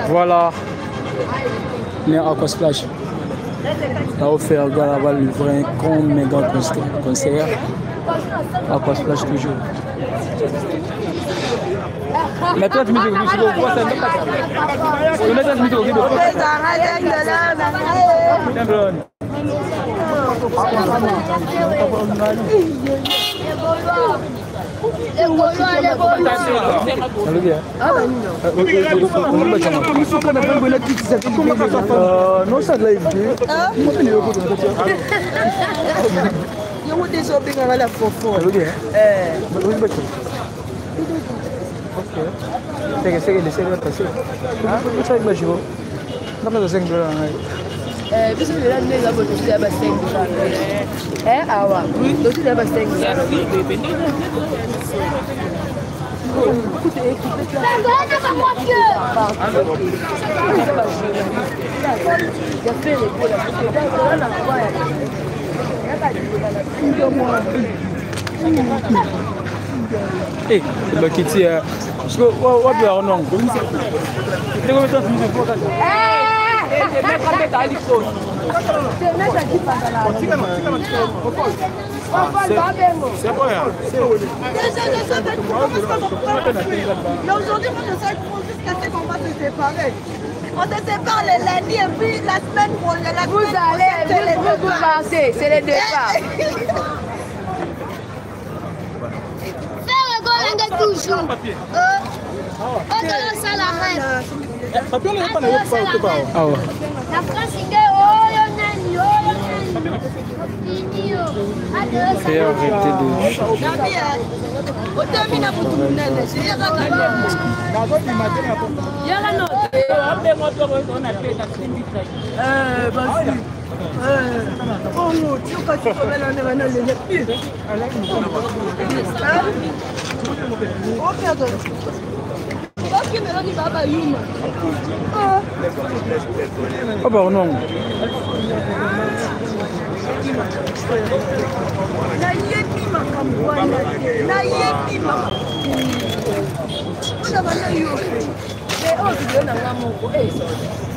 Voilà, les Aqua Splash a offert Galaval le vrai grand méga concert. Aqua Splash toujours. Mais toi, tu me dis que tu vois ça, non, ça l'a évité. Hey, le Kitty, what do you know? Mais aujourd'hui, moi je sais qu'on va se séparer. On se sépare le lundi et puis la semaine prochaine. Vous allez, vous partez, c'est le départ. Faire le goal toujours. On commence à la reine. La France est c'est arrêté de oh bah non.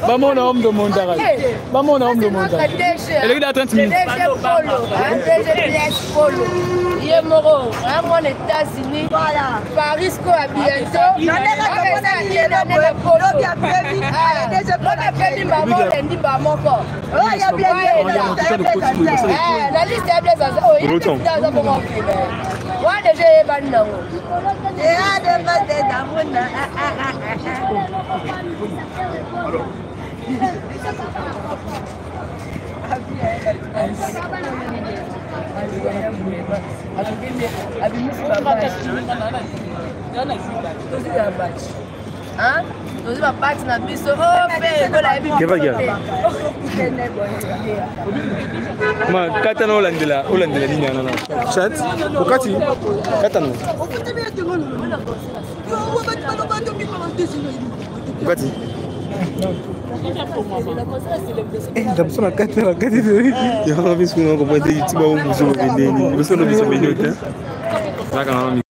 Vamos on a homme de monde d'arrêt. Vamos on a homme de monde d'arrêt. Elle est à 30 minutes. Il est mort. Moi, les États-Unis, voilà. Paris, quoi, bientôt. Hein? Nous avons pas de biso. Que va dire? Ma katana Hollandela ni nana. Chat. Okati. Katana. Okati. D'abord la katana katana. Il y a un vice qu'on a compris. Tu vas au musée au Bénin. Le son de vice au Bénin. Là quand